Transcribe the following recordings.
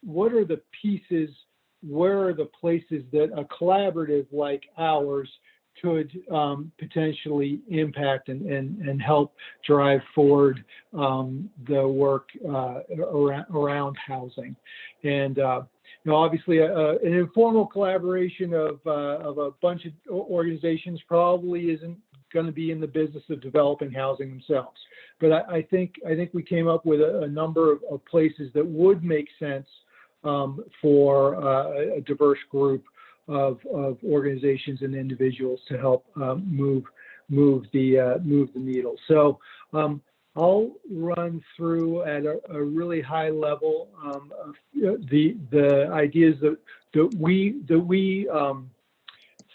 what are the pieces, where are the places that a collaborative like ours could potentially impact and help drive forward the work around housing. And obviously, an informal collaboration of a bunch of organizations probably isn't going to be in the business of developing housing themselves. But I think we came up with a number of places that would make sense for a diverse group of organizations and individuals to help move the needle. So I'll run through at a really high level the ideas that we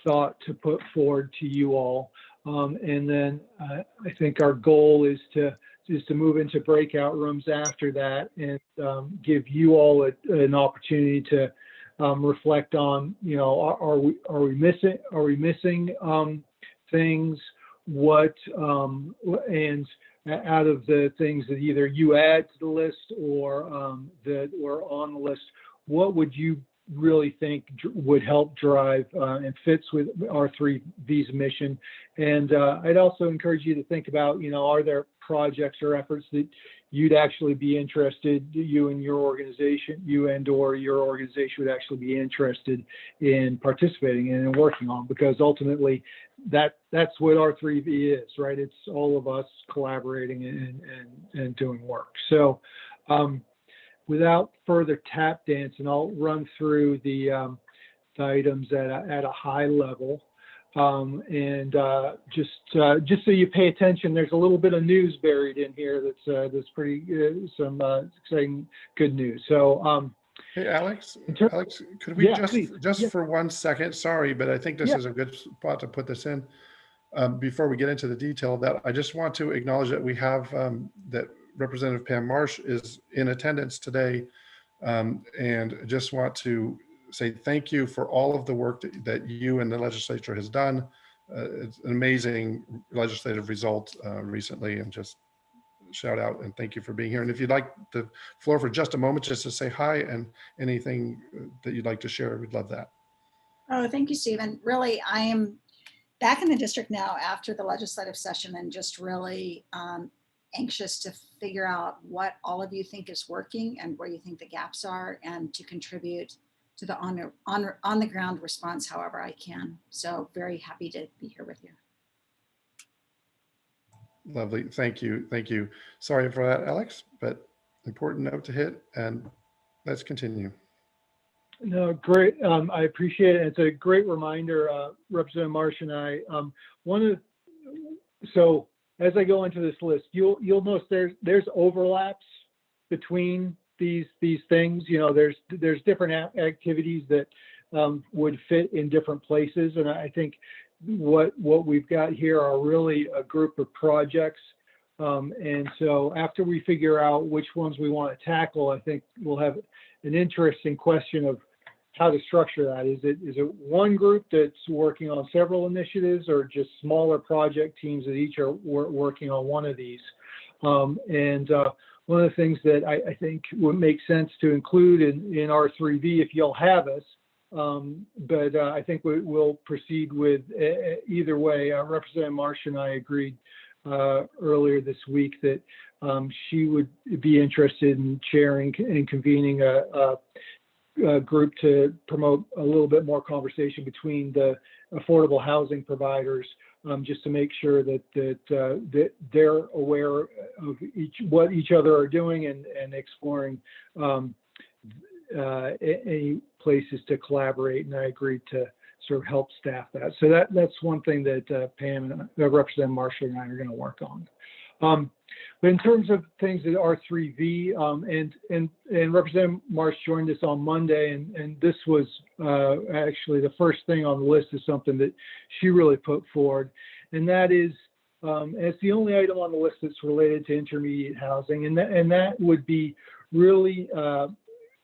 thought to put forward to you all, and then I think our goal is to move into breakout rooms after that and give you all an opportunity to reflect on, are we missing things? What and out of the things that either you add to the list or that were on the list, what would you really think would help drive and fits with R3V's mission? And I'd also encourage you to think about, are there projects or efforts that you'd actually be interested, you and your organization would actually be interested in participating in and working on, because ultimately that's what R3V is, right? It's all of us collaborating and doing work. So without further tap dance, and I'll run through the items at a high level. And just so you pay attention, there's a little bit of news buried in here that's pretty some exciting good news. So hey Alex, could we just for 1 second? Sorry, but I think this is a good spot to put this in before we get into the detail. That I just want to acknowledge that we have that Representative Pam Marsh is in attendance today, and just want to say thank you for all of the work that you and the legislature has done. It's an amazing legislative result recently, and just shout out and thank you for being here. And if you'd like the floor for just a moment, just to say hi and anything that you'd like to share, we'd love that. Oh, thank you, Stephen. Really, I am back in the district now after the legislative session, and just really anxious to figure out what all of you think is working and where you think the gaps are, and to contribute to the on the ground response however I can. So very happy to be here with you. Lovely, thank you, thank you. Sorry for that, Alex, but important note to hit, and let's continue. No, great. I appreciate it. It's a great reminder, Representative Marsh and I. So as I go into this list, you'll notice there's overlaps between these things. There's different activities that would fit in different places, and I think what we've got here are really a group of projects. And so after we figure out which ones we want to tackle, I think we'll have an interesting question of how to structure that. Is it one group that's working on several initiatives, or just smaller project teams that each are working on one of these? And one of the things that I think would make sense to include in R3V, if you'll have us, but I think we'll proceed with either way. Representative Marsh and I agreed earlier this week that she would be interested in chairing and convening a group to promote a little bit more conversation between the affordable housing providers, just to make sure that they're aware of what each other are doing, and exploring any places to collaborate. And I agreed to sort of help staff that. So that's one thing that Pam and Representative Marshall and I are going to work on. But in terms of things at R3V, and Representative Marsh joined us on Monday, and this was actually the first thing on the list, is something that she really put forward, and that is, it's the only item on the list that's related to intermediate housing, and that would be really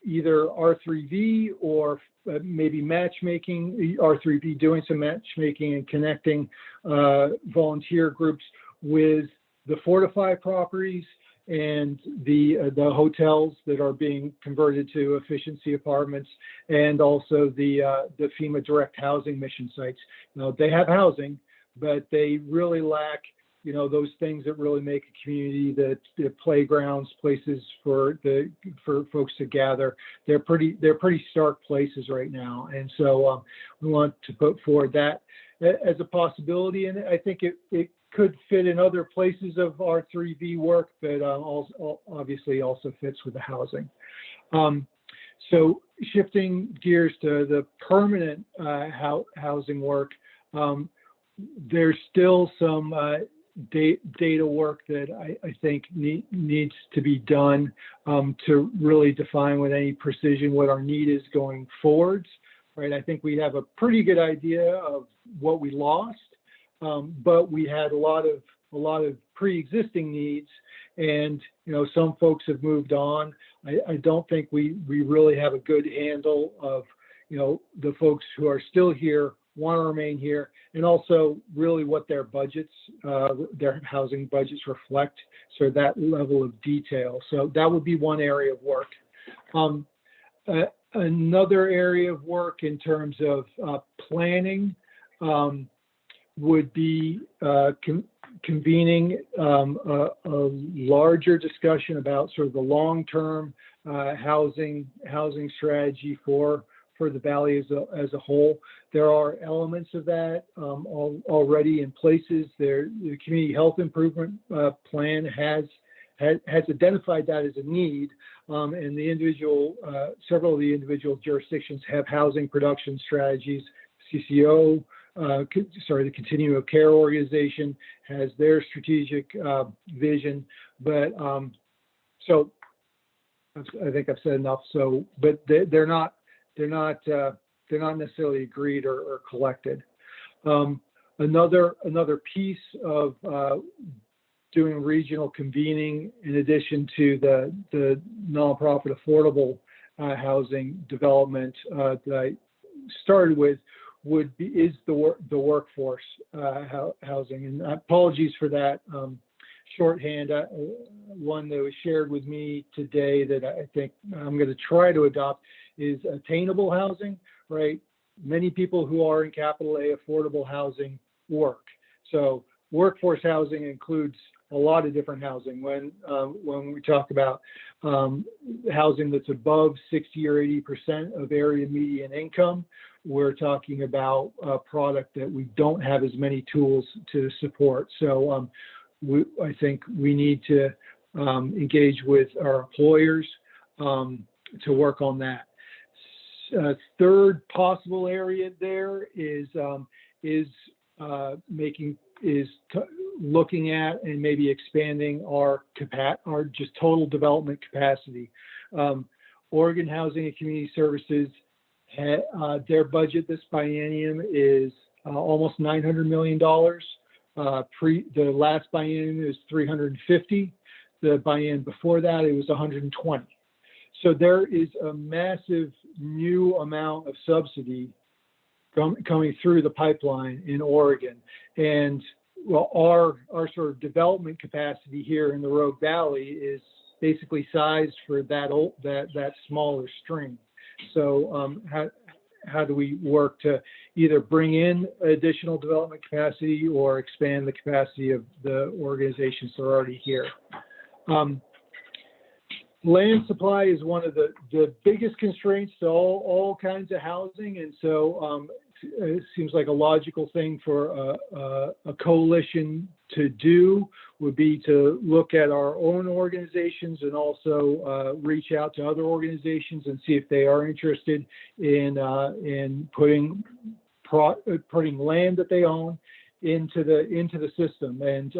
either R3V or maybe matchmaking, R3V doing some matchmaking and connecting volunteer groups with the Fortify properties and the hotels that are being converted to efficiency apartments, and also the FEMA direct housing mission sites. They have housing, but they really lack, those things that really make a community, the playgrounds, places for folks to gather. They're pretty stark places right now, and so we want to put forward that as a possibility, and I think it could fit in other places of our 3V work, but also obviously also fits with the housing. So shifting gears to the permanent housing work, there's still some data work that I think needs to be done to really define with any precision what our need is going forwards. Right, I think we have a pretty good idea of what we lost, but we had a lot of pre-existing needs, and some folks have moved on. I don't think we really have a good handle of the folks who are still here, want to remain here, and also really what their budgets, their housing budgets reflect. So that level of detail. So that would be one area of work. Another area of work in terms of planning would be convening a larger discussion about sort of the long-term housing strategy for the valley as a whole. There are elements of that already in places. The community health improvement plan has identified that as a need, and several of the individual jurisdictions have housing production strategies. CCO, the Continuum of Care Organization has their strategic vision, but so I think I've said enough. So, but they're not necessarily agreed or collected. Another piece of doing regional convening, in addition to the nonprofit affordable housing development that I started with, is the workforce housing. And apologies for that shorthand. One that was shared with me today that I think I'm going to try to adopt is attainable housing. Right, many people who are in Capital A affordable housing work. So workforce housing includes a lot of different housing. When we talk about housing that's above 60 or 80% of area median income, we're talking about a product that we don't have as many tools to support. So I think we need to engage with our employers to work on that. Third possible area there is looking at and maybe expanding our just total development capacity. Oregon Housing and Community Services, their budget this biennium is almost $900 million. The last biennium is 350. The biennium before that, it was 120. So there is a massive new amount of subsidy coming through the pipeline in Oregon, and our sort of development capacity here in the Rogue Valley is basically sized for that smaller stream. So how do we work to either bring in additional development capacity or expand the capacity of the organizations that are already here? Land supply is one of the biggest constraints to all kinds of housing, and so it seems like a logical thing for a coalition to do would be to look at our own organizations and also reach out to other organizations and see if they are interested in putting land that they own into the system. And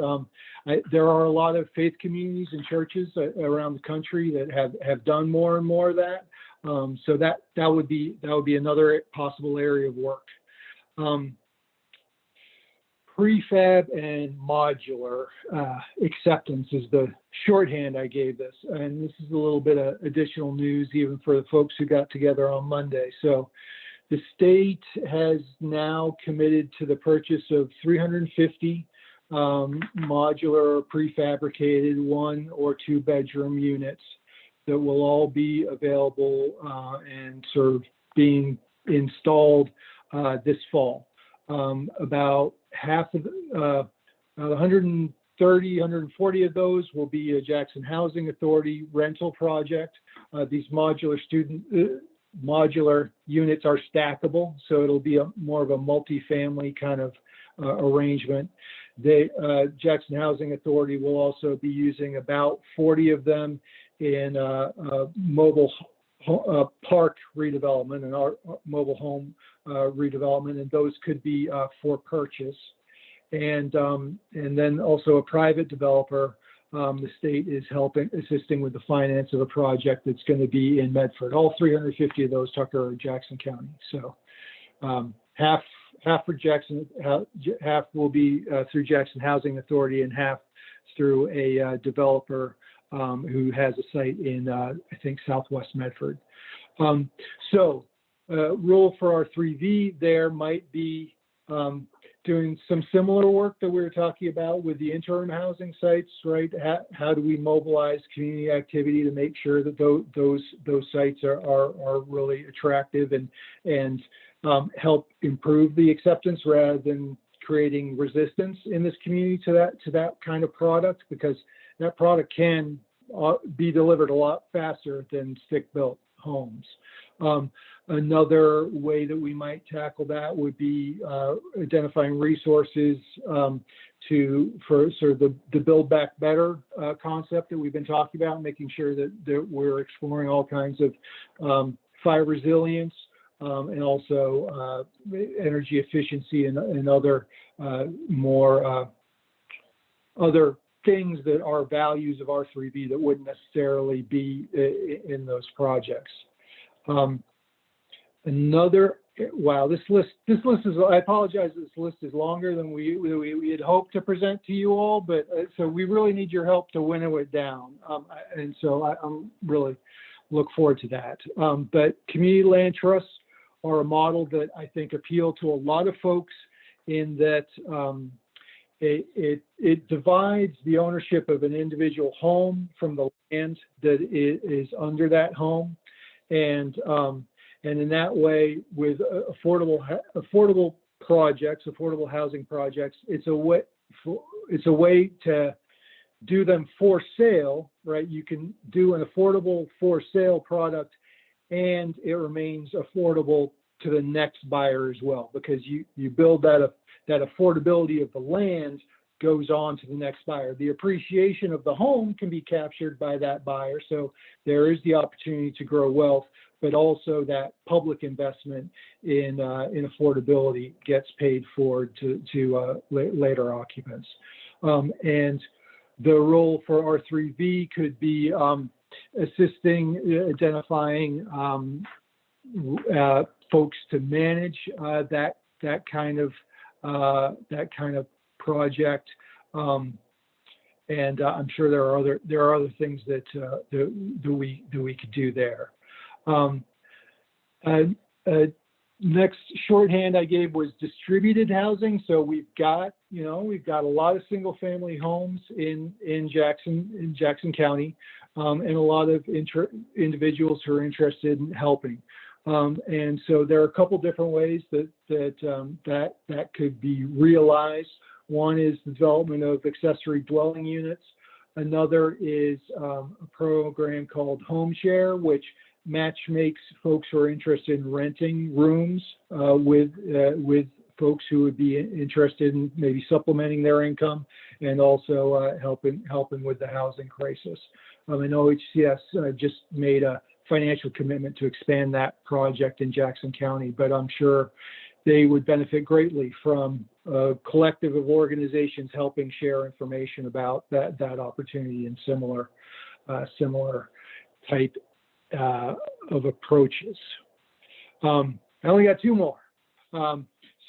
there are a lot of faith communities and churches around the country that have done more and more of that. So that would be another possible area of work. Prefab and modular acceptance is the shorthand I gave this, and this is a little bit of additional news even for the folks who got together on Monday. So the state has now committed to the purchase of 350 modular or prefabricated 1 or 2 bedroom units that will all be available and sort of being installed this fall. About half of 130, 140 of those will be a Jackson Housing Authority rental project. These modular units are stackable, so it'll be more of a multi-family kind of arrangement. Jackson Housing Authority will also be using about 40 of them in mobile park redevelopment and our mobile home redevelopment, and those could be for purchase. And then also a private developer. The state is assisting with the finance of a project that's going to be in Medford. All 350 of those, Tucker, are Jackson County. So half for Jackson, half will be through Jackson Housing Authority, and half through a developer who has a site in, I think, Southwest Medford. So rule for R3V there might be doing some similar work that we were talking about with the interim housing sites, right? How do we mobilize community activity to make sure that those sites are really attractive and help improve the acceptance rather than creating resistance in this community to that kind of product, because that product can be delivered a lot faster than stick-built homes. Another way that we might tackle that would be identifying resources for sort of the Build Back Better concept that we've been talking about, making sure that we're exploring all kinds of fire resilience and also energy efficiency and other other things that are values of R3B that wouldn't necessarily be in those projects. Wow, this list is, I apologize, this list is longer than we had hoped to present to you all, but so we really need your help to winnow it down. And so I'm really look forward to that. But community land trusts are a model that I think appeal to a lot of folks in that it divides the ownership of an individual home from the land that is under that home. And in that way, with affordable projects, affordable housing projects, it's a way to do them for sale, right? You can do an affordable for sale product, and it remains affordable to the next buyer as well, because you build that affordability of the land goes on to the next buyer. The appreciation of the home can be captured by that buyer, so there is the opportunity to grow wealth, but also that public investment in affordability gets paid forward to later occupants. And the role for R3V could be assisting, identifying folks to manage that kind of project, and I'm sure there are other things that we could do there. Next shorthand I gave was distributed housing. So we've got a lot of single family homes in Jackson County, and a lot of individuals who are interested in helping. And so there are a couple different ways that could be realized. One is the development of accessory dwelling units. Another is a program called Home Share, which match makes folks who are interested in renting rooms with folks who would be interested in maybe supplementing their income and also helping with the housing crisis. And OHCS just made a financial commitment to expand that project in Jackson County, but I'm sure they would benefit greatly from a collective of organizations helping share information about that opportunity and similar type of approaches. I only got two more.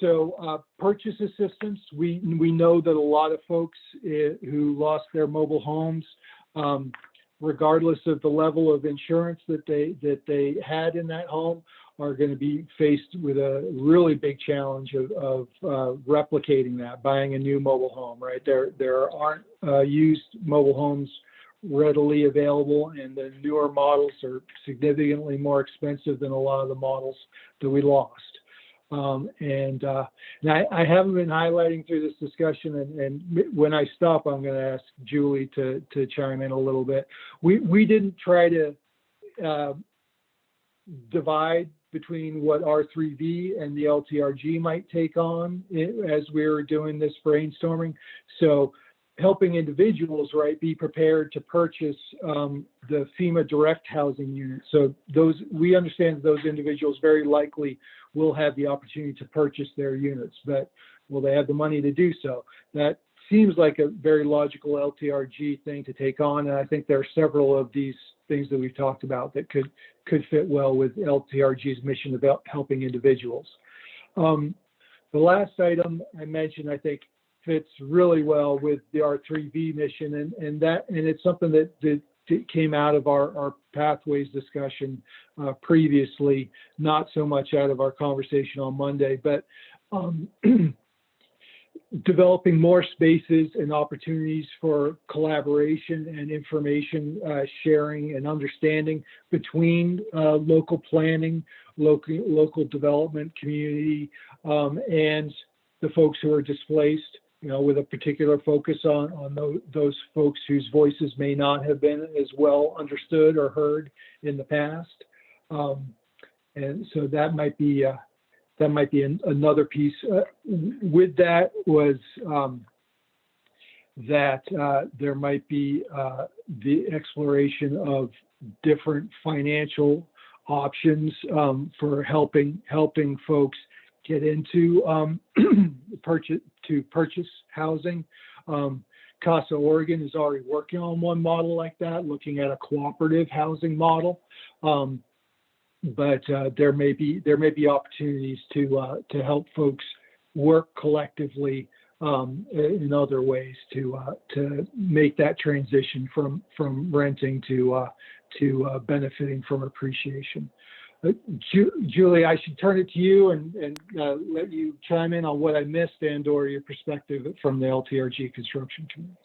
So purchase assistance. We know that a lot of folks who lost their mobile homes, regardless of the level of insurance that they had in that home, are going to be faced with a really big challenge of replicating that, buying a new mobile home, right? There aren't used mobile homes readily available, and the newer models are significantly more expensive than a lot of the models that we lost. And I haven't been highlighting through this discussion, and when I stop, I'm going to ask Julie to chime in a little bit. We didn't try to divide between what R3V and the LTRG might take on as we were doing this brainstorming. So helping individuals, right, be prepared to purchase the FEMA direct housing units. So we understand those individuals very likely will have the opportunity to purchase their units, but will they have the money to do so? That seems like a very logical LTRG thing to take on, and I think there are several of these things that we've talked about that could fit well with LTRG's mission about helping individuals. The last item I mentioned, I think, fits really well with the R3V mission, and it's something that came out of our pathways discussion previously, not so much out of our conversation on Monday, but developing more spaces and opportunities for collaboration and information sharing and understanding between local planning, local development community, and the folks who are displaced, with a particular focus on those folks whose voices may not have been as well understood or heard in the past. And so that might be another piece. With that was that there might be the exploration of different financial options for helping folks get into purchase housing. CASA Oregon is already working on one model like that, looking at a cooperative housing model. But there may be opportunities to help folks work collectively in other ways to make that transition from renting to benefiting from appreciation. Julie, I should turn it to you and let you chime in on what I missed and/or your perspective from the LTRG construction committee.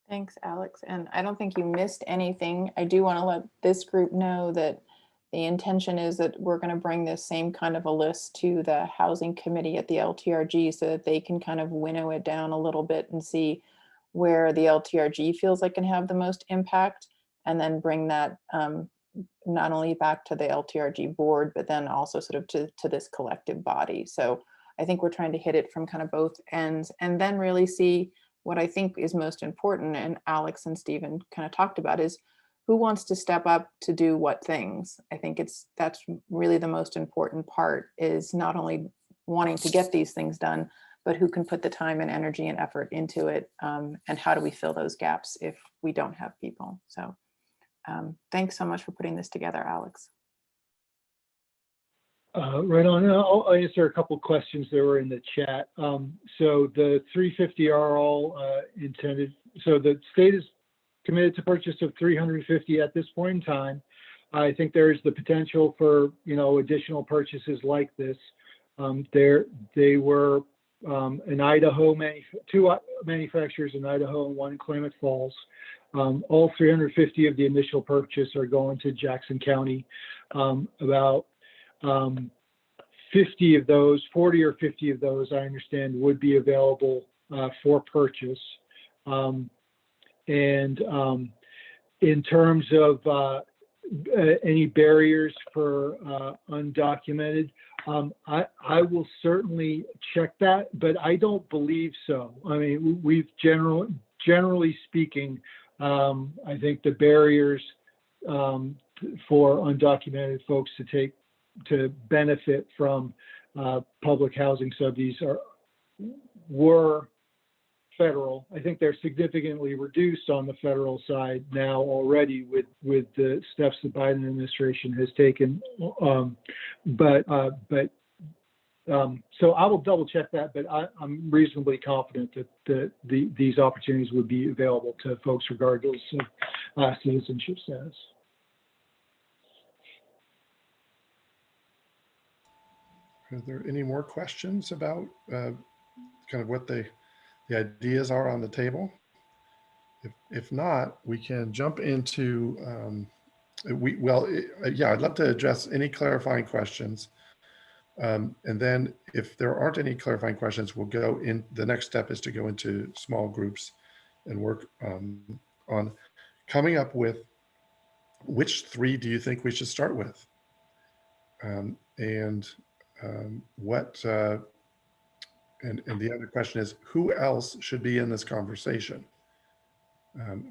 Thanks, Alex. And I don't think you missed anything. I do want to let this group know that the intention is that we're going to bring this same kind of a list to the housing committee at the LTRG so that they can kind of winnow it down a little bit and see where the LTRG feels like can have the most impact, and then bring that not only back to the LTRG board, but then also sort of to this collective body. So I think we're trying to hit it from kind of both ends, and then really see what I think is most important, and Alex and Stephen kind of talked about, is who wants to step up to do what things. I think that's really the most important part, is not only wanting to get these things done, but who can put the time and energy and effort into it, and how do we fill those gaps if we don't have people. So thanks so much for putting this together, Alex. Right on. I'll answer a couple questions that were in the chat. So the 350 are all intended. So the state is committed to purchase of 350 at this point in time. I think there's the potential for additional purchases like this. They were in Idaho, two manufacturers in Idaho and one in Klamath Falls. All 350 of the initial purchase are going to Jackson County. About 50 of those, 40 or 50 of those, I understand, would be available for purchase. And in terms of any barriers for undocumented, I will certainly check that, but I don't believe so. I mean, we've generally speaking, I think the barriers for undocumented folks to benefit from public housing subsidies were federal. I think they're significantly reduced on the federal side now already with the steps the Biden administration has taken. So I will double check that, but I'm reasonably confident that these opportunities would be available to folks regardless of citizenship status. Are there any more questions about kind of what the ideas are on the table? If not, we can jump into, yeah, I'd love to address any clarifying questions. And then if there aren't any clarifying questions, we'll go in, the next step is to go into small groups and work on coming up with which 3 do you think we should start with? And the other question is, who else should be in this conversation?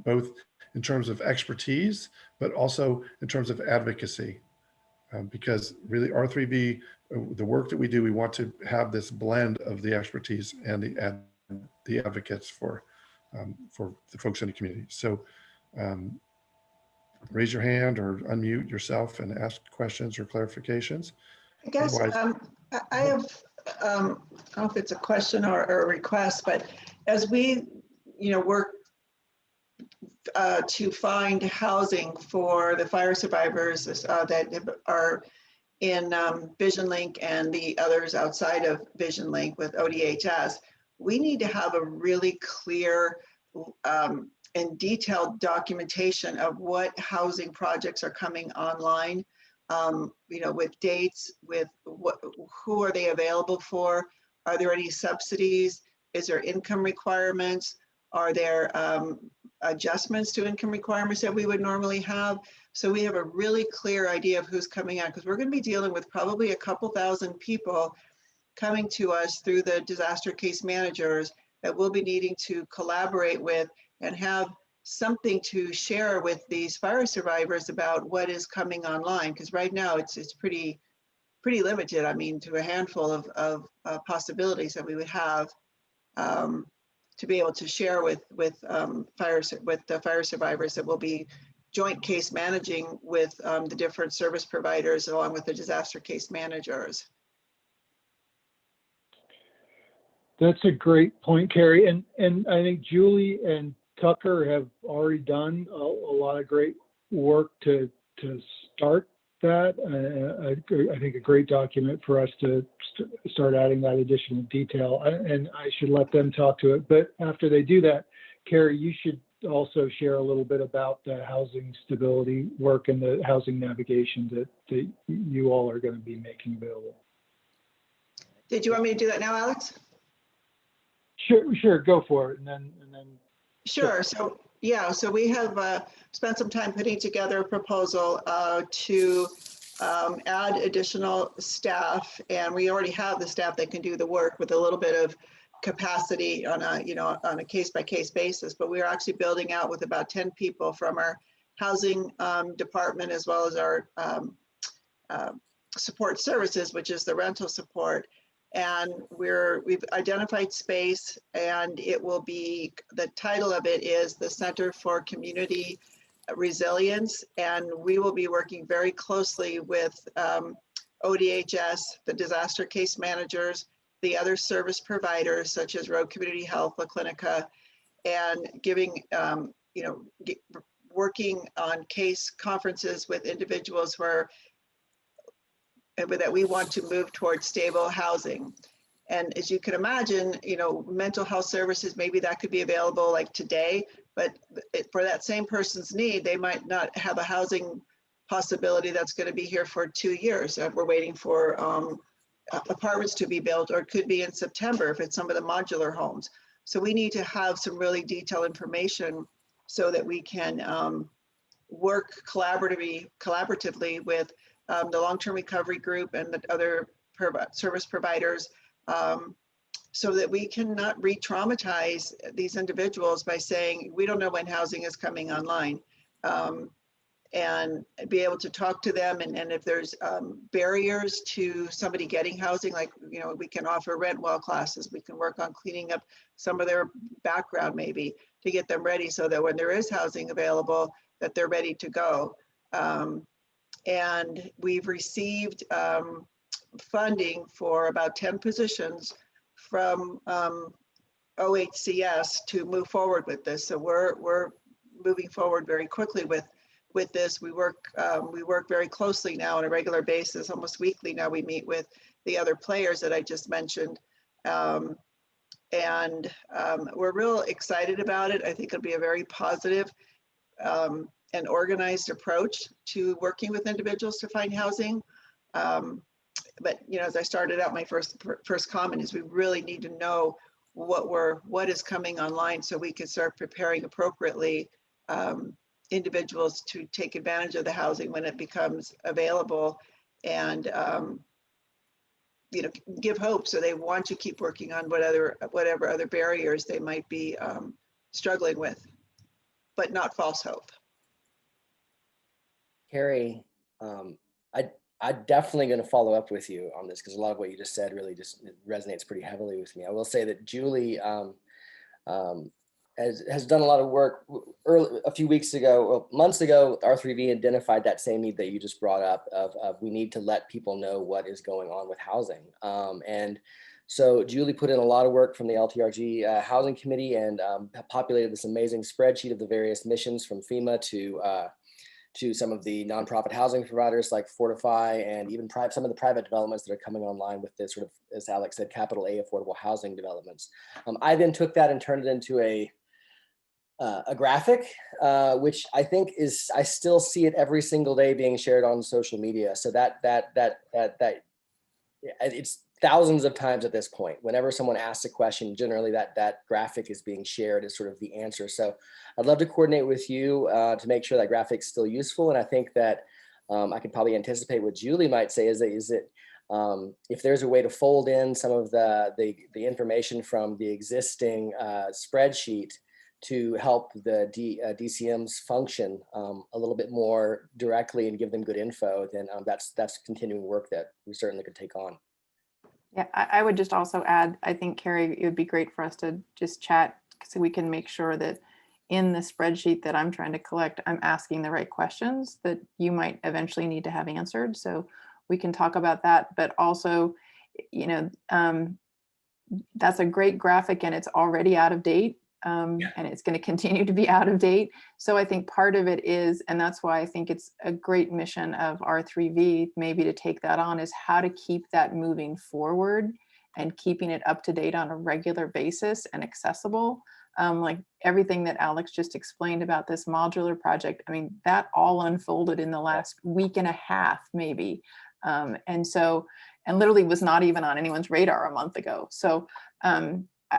Both in terms of expertise, but also in terms of advocacy. Because really R3B, the work that we do, we want to have this blend of the expertise and the advocates for the folks in the community. So raise your hand or unmute yourself and ask questions or clarifications. I guess I have, I don't know if it's a question or a request, but as we, work to find housing for the fire survivors that are in Vision Link and the others outside of Vision Link with ODHS, we need to have a really clear and detailed documentation of what housing projects are coming online, with dates, with who are they available for? Are there any subsidies? Is there income requirements? Are there adjustments to income requirements that we would normally have? So we have a really clear idea of who's coming out, because we're going to be dealing with probably a couple thousand people coming to us through the disaster case managers that we'll be needing to collaborate with and have something to share with these fire survivors about what is coming online. Because right now it's pretty limited. I mean, to a handful of possibilities that we would have to be able to share with the fire survivors that will be joint case managing with the different service providers along with the disaster case managers. That's a great point, Carrie. And I think Julie and Tucker have already done a lot of great work to start that. I think a great document for us to start adding that additional detail, and I should let them talk to it. But after they do that, Carrie, you should also share a little bit about the housing stability work and the housing navigation that you all are going to be making available. Did you want me to do that now, Alex? Sure, go for it, and then. Sure. So yeah, so we have spent some time putting together a proposal to add additional staff, and we already have the staff that can do the work with a little bit of capacity on a case-by-case basis. But we are actually building out with about 10 people from our housing department, as well as our support services, which is the rental support. And we've identified space, and it will be, the title of it is the Center for Community Resilience. And we will be working very closely with ODHS, the disaster case managers, the other service providers such as Road Community Health, La Clinica, and giving, working on case conferences with individuals that we want to move towards stable housing. And as you can imagine, mental health services, maybe that could be available like today, but for that same person's need, they might not have a housing possibility that's going to be here for 2 years. We're waiting for apartments to be built, or it could be in September if it's some of the modular homes. So we need to have some really detailed information so that we can work collaboratively with the long-term recovery group and the other service providers, so that we cannot re-traumatize these individuals by saying, we don't know when housing is coming online, and be able to talk to them. And if there's barriers to somebody getting housing, like, we can offer rent well classes, we can work on cleaning up some of their background maybe to get them ready so that when there is housing available, that they're ready to go. And we've received funding for about 10 positions from OHCS to move forward with this. So we're moving forward very quickly with with this. We work very closely now on a regular basis, almost weekly now. We meet with the other players that I just mentioned. We're real excited about it. I think it'll be a very positive and organized approach to working with individuals to find housing. But you know, as I started out, my first comment is we really need to know what is coming online so we can start preparing appropriately individuals to take advantage of the housing when it becomes available, and you know, give hope so they want to keep working on whatever other barriers they might be struggling with, but not false hope. Carrie, I'm definitely going to follow up with you on this, because a lot of what you just said really just resonates pretty heavily with me. I will say that Julie has done a lot of work. A few weeks ago, well, months ago, R3V identified that same need that you just brought up of we need to let people know what is going on with housing. And so Julie put in a lot of work from the LTRG Housing Committee and populated this amazing spreadsheet of the various missions from FEMA to some of the nonprofit housing providers like Fortify, and even some of the private developments that are coming online with this sort of, as Alex said, capital A affordable housing developments. I then took that and turned it into a graphic, which I think I still see it every single day being shared on social media. So that it's thousands of times at this point. Whenever someone asks a question, generally that graphic is being shared as sort of the answer. So I'd love to coordinate with you to make sure that graphic's still useful. And I think that I could probably anticipate what Julie might say is that if there's a way to fold in some of the information from the existing spreadsheet to help the DCMs function a little bit more directly and give them good info, then that's continuing work that we certainly could take on. Yeah, I would just also add, I think, Carrie, it would be great for us to just chat so we can make sure that in the spreadsheet that I'm trying to collect, I'm asking the right questions that you might eventually need to have answered. So we can talk about that, but also, you know, that's a great graphic and it's already out of date. And it's going to continue to be out of date. So I think part of it is, and that's why I think it's a great mission of R3V maybe to take that on, is how to keep that moving forward and keeping it up to date on a regular basis and accessible. Like everything that Alex just explained about this modular project, I mean, that all unfolded in the last week and a half, maybe. And literally was not even on anyone's radar a month ago. So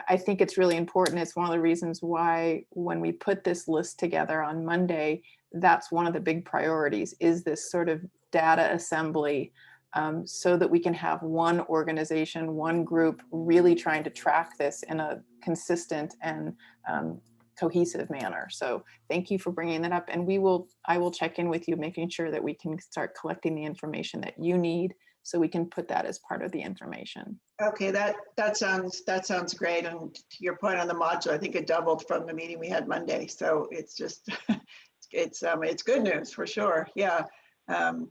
I think it's really important. It's one of the reasons why when we put this list together on Monday, that's one of the big priorities, is this sort of data assembly, so that we can have one organization, one group really trying to track this in a consistent and cohesive manner. So thank you for bringing that up. And I will check in with you, making sure that we can start collecting the information that you need so we can put that as part of the information. Okay, that sounds great. And to your point on the module, I think it doubled from the meeting we had Monday. So it's just it's good news for sure. Yeah. And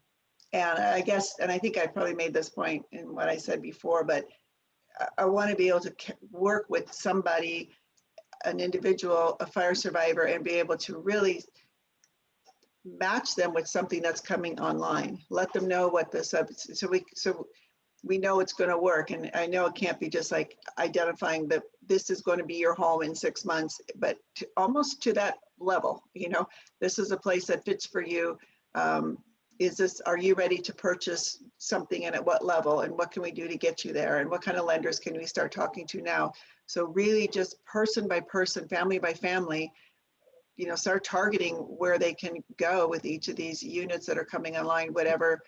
I guess, and I think I probably made this point in what I said before, but I want to be able to work with somebody, an individual, a fire survivor, and be able to really match them with something that's coming online. Let them know what so we know it's going to work. And I know it can't be just like identifying that this is going to be your home in 6 months, but almost to that level, you know, this is a place that fits for you. Are you ready to purchase something, and at what level, and what can we do to get you there, and what kind of lenders can we start talking to now? So really just person by person, family by family, you know, start targeting where they can go with each of these units that are coming online, whatever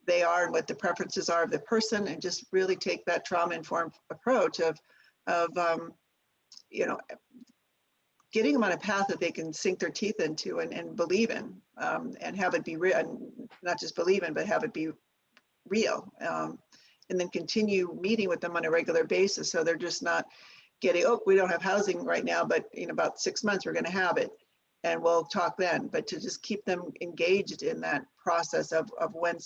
they are and what the preferences are of the person, and just really take that trauma-informed approach of you know, getting them on a path that they can sink their teeth into and believe in, and have it be real, and not just believe in, but have it be real. And then continue meeting with them on a regular basis. So they're just not getting, oh, we don't have housing right now, but in about 6 months, we're going to have it. And we'll talk then, but to just keep them engaged in that process of when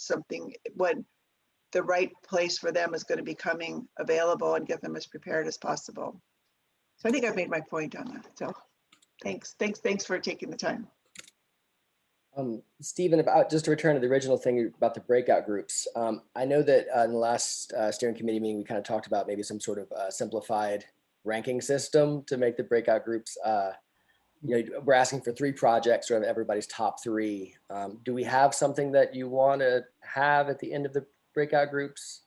the right place for them is going to be coming available, and get them as prepared as possible. So I think I've made my point on that. So thanks for taking the time. Stephen, about just to return to the original thing about the breakout groups. I know that in the last steering committee meeting, we kind of talked about maybe some sort of simplified ranking system to make the breakout groups. We're asking for 3 projects, sort of everybody's top 3. Do we have something that you want to have at the end of the breakout groups?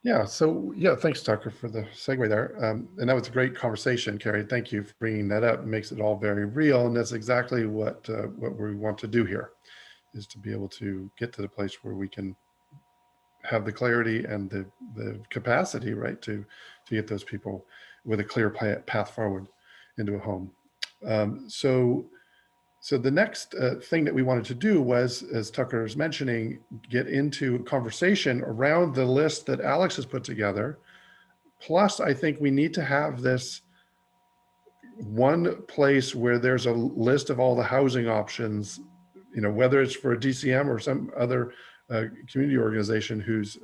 Yeah, so yeah, thanks, Tucker, for the segue there. And that was a great conversation, Carrie. Thank you for bringing that up. It makes it all very real, and that's exactly what we want to do here, is to be able to get to the place where we can have the clarity and the capacity, right, to get those people with a clear path forward into a home. So the next thing that we wanted to do was, as Tucker is mentioning, get into a conversation around the list that Alex has put together. Plus, I think we need to have this one place where there's a list of all the housing options, whether it's for a DCM or some other community organization who's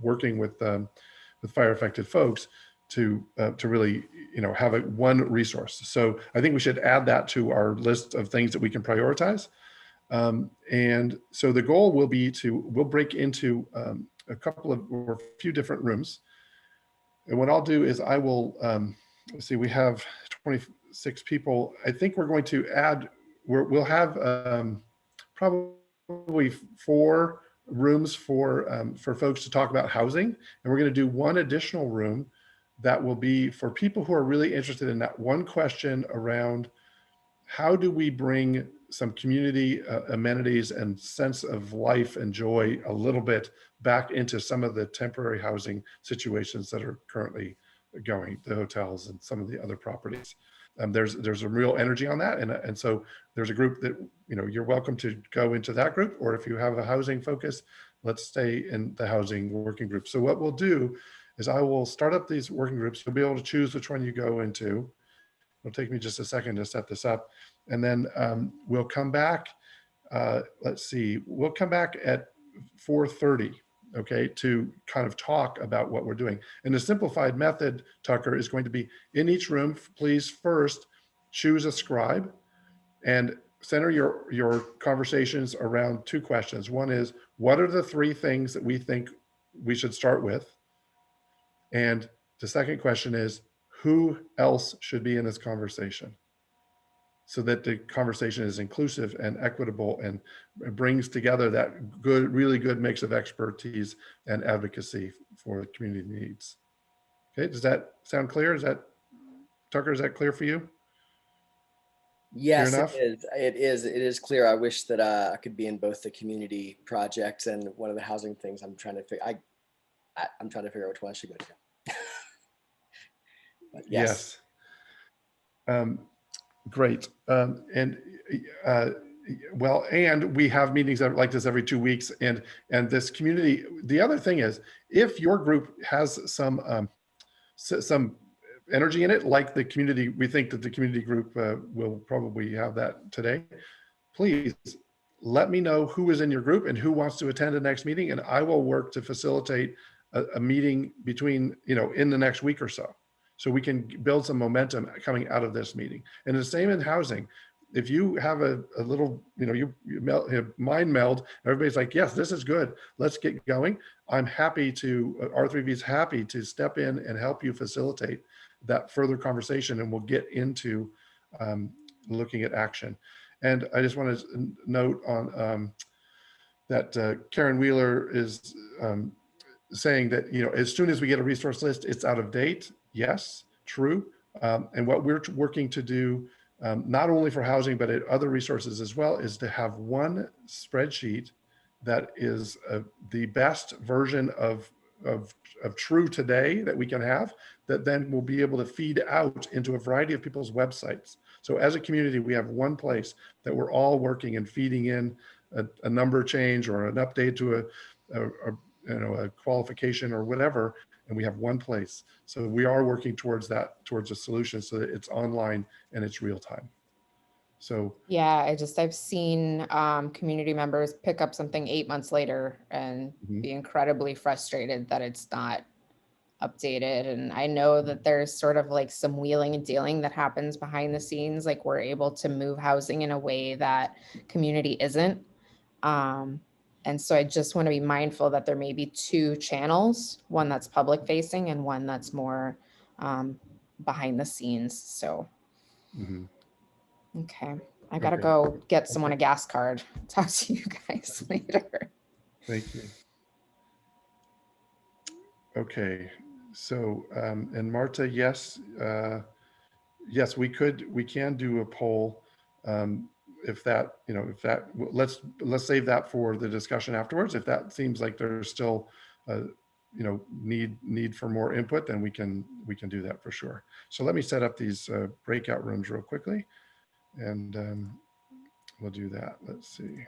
working with fire affected folks to really have one resource. So I think we should add that to our list of things that we can prioritize. And so the goal will be we'll break into a couple of or a few different rooms. And what I'll do is I will let's see, we have 26 people. I think we're going to add, we'll have probably 4 rooms for folks to talk about housing. And we're going to do one additional room that will be for people who are really interested in that one question around how do we bring some community amenities and sense of life and joy a little bit back into some of the temporary housing situations that are currently going, the hotels and some of the other properties. There's a real energy on that. And so there's a group that, you're welcome to go into that group, or if you have a housing focus, let's stay in the housing working group. So what we'll do is I will start up these working groups. You'll be able to choose which one you go into. It'll take me just a second to set this up. And then we'll come back, let's see, we'll come back at 4:30, okay, to kind of talk about what we're doing. And the simplified method, Tucker, is going to be in each room, please first choose a scribe and center your conversations around 2 questions. One is, what are the 3 things that we think we should start with? And the second question is, who else should be in this conversation? So that the conversation is inclusive and equitable and brings together that really good mix of expertise and advocacy for community needs. Okay, does that sound clear? Tucker, is that clear for you? Yes, it is. It is clear. I wish that I could be in both the community projects and one of the housing things. I'm trying to figure. I'm trying to figure out which one I should go to. But yes. Great. And we have meetings like this every 2 weeks. And this community. The other thing is, if your group has some energy in it, like the community, we think that the community group will probably have that today. Please let me know who is in your group and who wants to attend the next meeting, and I will work to facilitate a meeting between, in the next week or so we can build some momentum coming out of this meeting. And the same in housing. If you have a little, you mind meld, everybody's like, yes, this is good, let's get going. I'm happy to, R3V is happy to step in and help you facilitate that further conversation, and we'll get into looking at action. And I just want to note on that Karen Wheeler is saying that, as soon as we get a resource list, it's out of date. Yes, true. And what we're working to do, not only for housing, but at other resources as well, is to have one spreadsheet that is the best version of true today that we can have, that then we'll be able to feed out into a variety of people's websites. So as a community, we have one place that we're all working and feeding in a number change or an update to a qualification or whatever, and we have one place. So we are working towards a solution so that it's online and it's real time. So yeah, I've seen community members pick up something 8 months later and be incredibly frustrated that it's not updated. And I know that there's sort of like some wheeling and dealing that happens behind the scenes. Like we're able to move housing in a way that community isn't. And so I just want to be mindful that there may be two channels, one that's public facing and one that's more behind the scenes. So, okay. I got to go get someone a gas card. Talk to you guys later. Thank you. Okay, so, and Marta, yes, yes, we can do a poll. If that, let's save that for the discussion afterwards. If that seems like there's still, need for more input, then we can do that for sure. So let me set up these breakout rooms real quickly, and we'll do that. Let's see.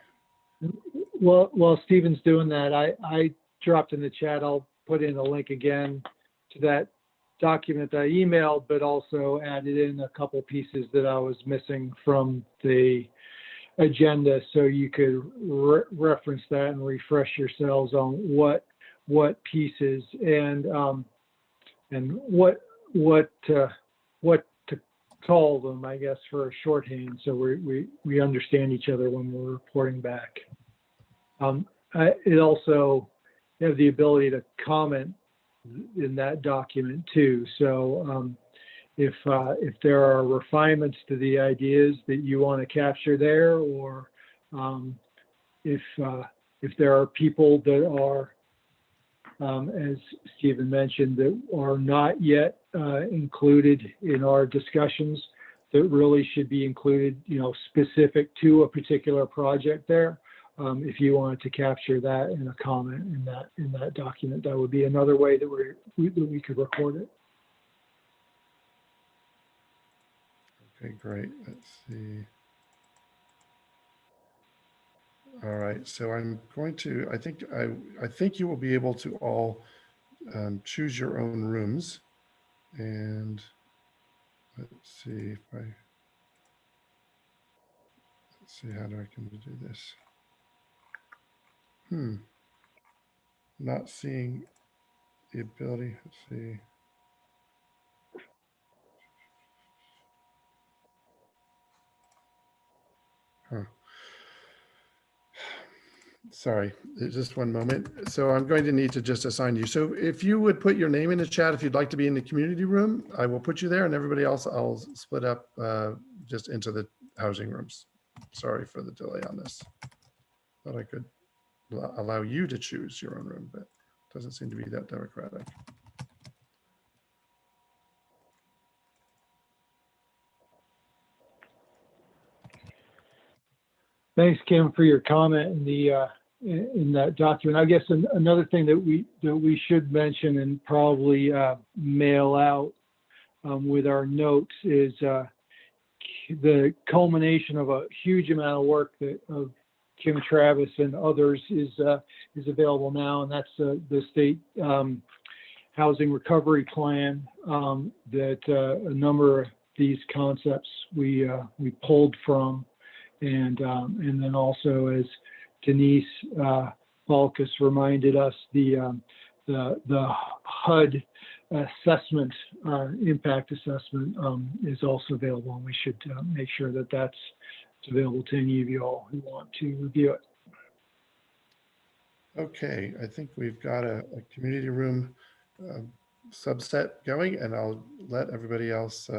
Well, while Stephen's doing that, I dropped in the chat. I'll put in a link again to that document that I emailed, but also added in a couple pieces that I was missing from the agenda, so you could reference that and refresh yourselves on what pieces and what to call them, I guess, for a shorthand, so we understand each other when we're reporting back. It also have the ability to comment in that document too. So if there are refinements to the ideas that you want to capture there, or if there are people that are, as Stephen mentioned, that are not yet included in our discussions, that really should be included, specific to a particular project there. If you wanted to capture that in a comment in that document, that would be another way that we could record it. Okay, great. Let's see. All right, so I'm going to, I think you will be able to all choose your own rooms. And let's see if let's see how I can do this. Not seeing the ability, let's see. Sorry, just one moment. So I'm going to need to just assign you. So if you would put your name in the chat, if you'd like to be in the community room, I will put you there, and everybody else I'll split up just into the housing rooms. Sorry for the delay on this. Thought I could allow you to choose your own room, but it doesn't seem to be that democratic. Thanks, Kim, for your comment in that document. I guess another thing that we should mention and probably mail out with our notes is the culmination of a huge amount of work of Kim Travis and others is available now, and that's the state housing recovery plan that a number of these concepts we pulled from. And then also, as Denise Balkus reminded us, the HUD assessment, impact assessment, is also available, and we should make sure that that's available to any of you all who want to review it. Okay, I think we've got a community room subset going, and I'll let everybody else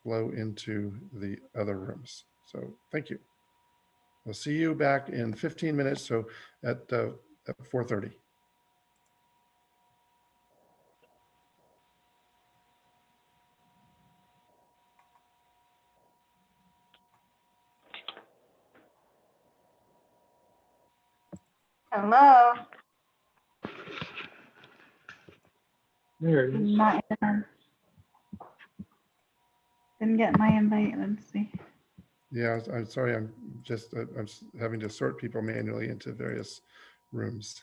flow into the other rooms. So thank you. We'll see you back in 15 minutes, so at 4:30. Hello. There it is. Not in. Didn't get my invite. Let's see. Yeah, I'm sorry. I'm having to sort people manually into various rooms.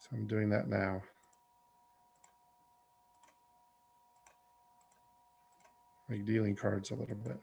So I'm doing that now. Like dealing cards a little bit.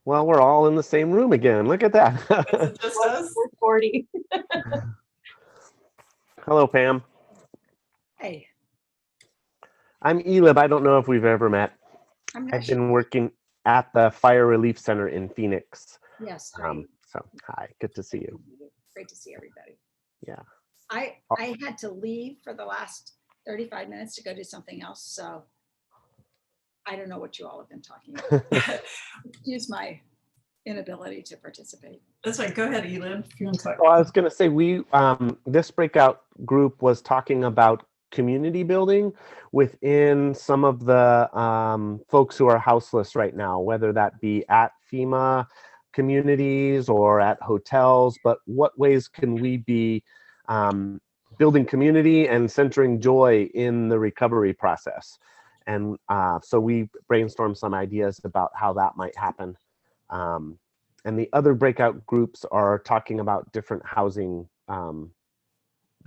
Well, we're all in the same room again. Look at Is it that. just us? 40. Hello, Pam. Hey, I'm Elib. I don't know if we've ever met. I'm not I've sure. been working at the Fire Relief Center in Phoenix. Yes, great. So hi, good to see you. Great to see everybody. Yeah. I had to leave for the last 35 minutes to go do something else, so I don't know what you all have been talking about. Excuse my inability to participate. That's right. Go ahead, Elin, if you want to talk. Well, I was going to say this breakout group was talking about community building within some of the folks who are houseless right now, whether that be at FEMA communities or at hotels, but what ways can we be building community and centering joy in the recovery process? And so we brainstormed some ideas about how that might happen. And the other breakout groups are talking about different housing,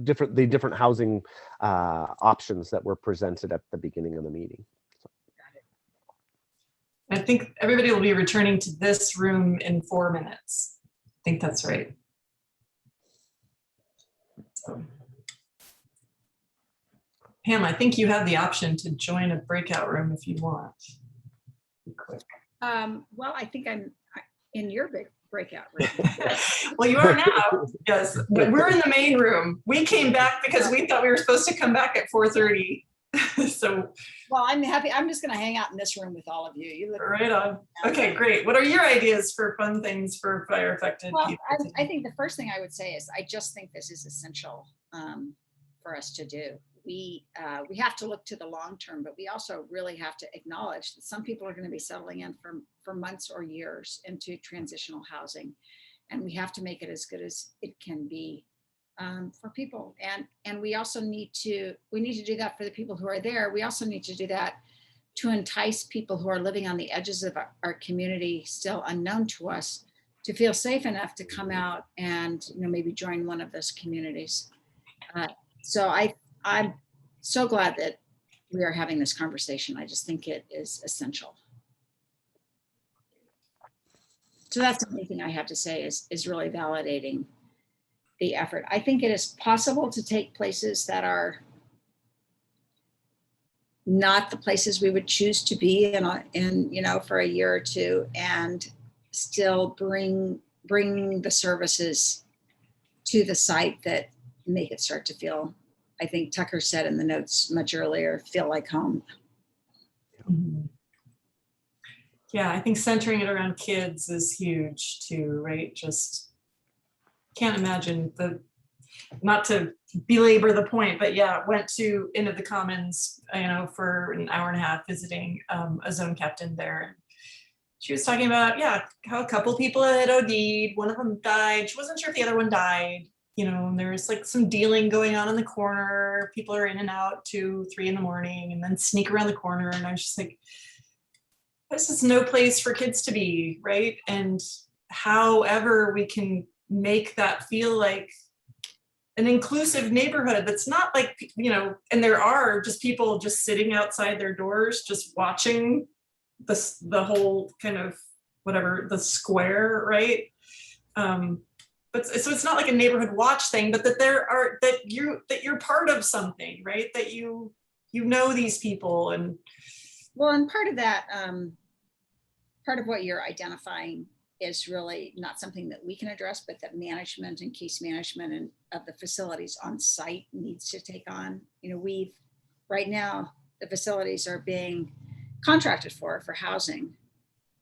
different housing options that were presented at the beginning of the meeting. I think everybody will be returning to this room in 4 minutes. I think that's right. So, Pam, I think you have the option to join a breakout room if you want. Be quick. Well, I think I'm in your big breakout room. Well, you are now, yes. But we're in the main room. We came back because we thought we were supposed to come back at 4:30. So, well, I'm happy. I'm just going to hang out in this room with all of you. You look right on. Okay, great. What are your ideas for fun things for fire affected well, people? I think the first thing I would say is I just think this is essential for us to do. We have to look to the long term, but we also really have to acknowledge that some people are going to be settling in for months or years into transitional housing, and we have to make it as good as it can be for people. And we also need to do that for the people who are there. We also need to do that to entice people who are living on the edges of our community, still unknown to us, to feel safe enough to come out and maybe join one of those communities. So I'm so glad that we are having this conversation. I just think it is essential. So that's the only thing I have to say is really validating the effort. I think it is possible to take places that are not the places we would choose to be in for a year or two, and still bring the services to the site that make it start to feel, I think Tucker said in the notes much earlier, feel like home. Mm-hmm. Yeah, I think centering it around kids is huge too, right? Just can't imagine not to belabor the point, but yeah, went into the Commons, for an hour and a half visiting a zone captain there. She was talking about, how a couple people had OD'd, one of them died. She wasn't sure if the other one died. And there was like some dealing going on in the corner. People are in and out 2, 3 in the morning and then sneak around the corner. And I was just like, this is no place for kids to be, right? And however we can make that feel like an inclusive neighborhood that's not like, and there are just people just sitting outside their doors, just watching the whole kind of whatever, the square, right? But so it's not like a neighborhood watch thing, but that you're part of something, right? That you these people. And well, and part of that, part of what you're identifying is really not something that we can address, but that management and case management and of the facilities on site needs to take on. Right now the facilities are being contracted for housing,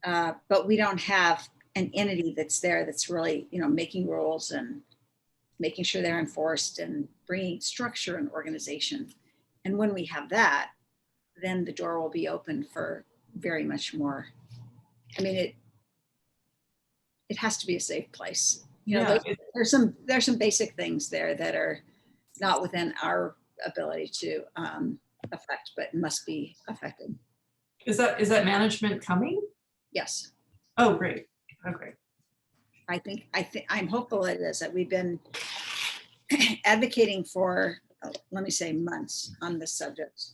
but we don't have an entity that's there that's really making rules and making sure they're enforced and bringing structure and organization. And when we have that, then the door will be open for very much more. I mean, it has to be a safe place. There's some basic things there that are not within our ability to affect, but must be affected. Is that management coming? Yes. Oh, great. Okay. I'm hopeful it is. That we've been advocating for, let me say, months on this subject,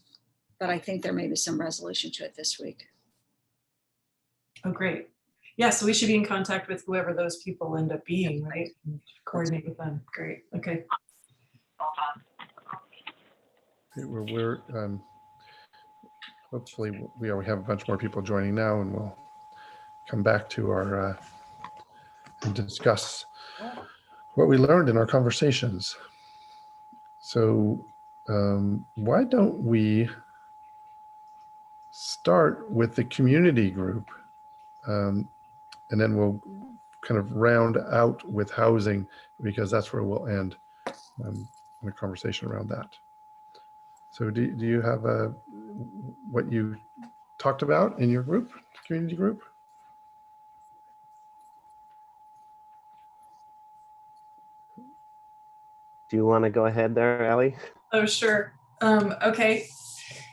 but I think there may be some resolution to it this week. Oh, great. Yeah, so we should be in contact with whoever those people end up being, right? And coordinate with them. Great. Okay. We're hopefully we have a bunch more people joining now, and we'll come back to our and discuss what we learned in our conversations. So why don't we start with the community group, and then we'll kind of round out with housing, because that's where we'll end in a conversation around that. So do you have what you talked about in your group, community group? Do you want to go ahead there, Ellie? Oh, sure. Okay.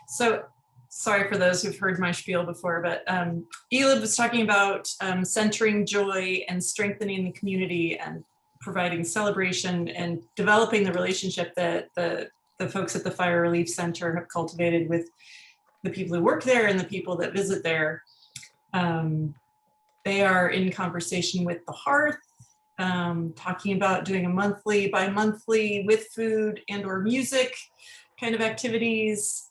So sorry for those who've heard my spiel before, but Elib was talking about centering joy and strengthening the community and providing celebration and developing the relationship that the folks at the Fire Relief Center have cultivated with the people who work there and the people that visit there. They are in conversation with the Hearth, talking about doing a monthly, bi-monthly with food and or music kind of activities,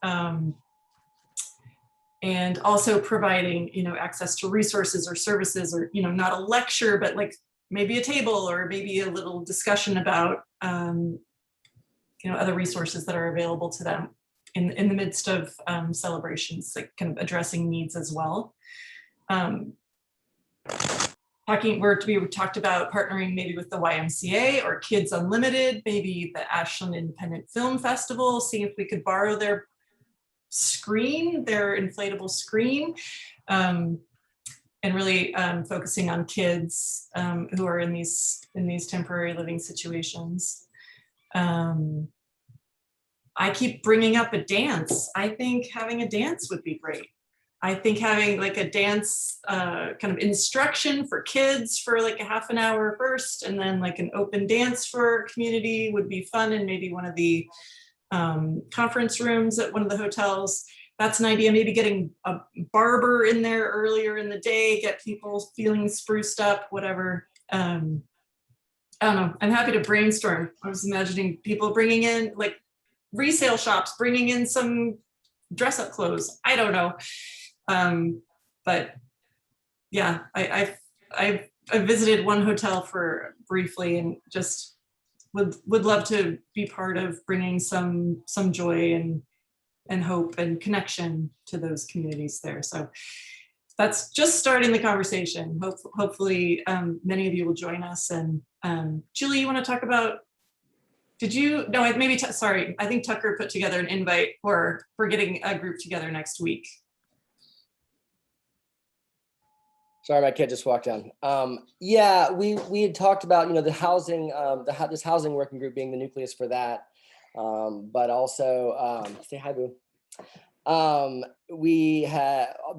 and also providing, access to resources or services, or, not a lecture, but like maybe a table or maybe a little discussion about, other resources that are available to them in the midst of celebrations, like kind of addressing needs as well. We talked about partnering maybe with the YMCA or Kids Unlimited, maybe the Ashland Independent Film Festival, seeing if we could borrow their screen, their inflatable screen, and really focusing on kids who are in these temporary living situations. I keep bringing up a dance. I think having a dance would be great. I think having like a dance kind of instruction for kids for like a half an hour first, and then like an open dance for community would be fun in maybe one of the conference rooms at one of the hotels. That's an idea. Maybe getting a barber in there earlier in the day, get people feeling spruced up, whatever. I don't know. I'm happy to brainstorm. I was imagining people bringing in like resale shops, bringing in some dress up clothes. I don't know. But yeah, I visited one hotel for briefly and just would love to be part of bringing some joy and hope and connection to those communities there. So that's just starting the conversation. Hopefully many of you will join us. And Julie, you want to talk about, sorry, I think Tucker put together an invite for getting a group together next week. Sorry, my kid just walked down. Yeah, we had talked about, the housing, this housing working group being the nucleus for that, but also, say hi, boo.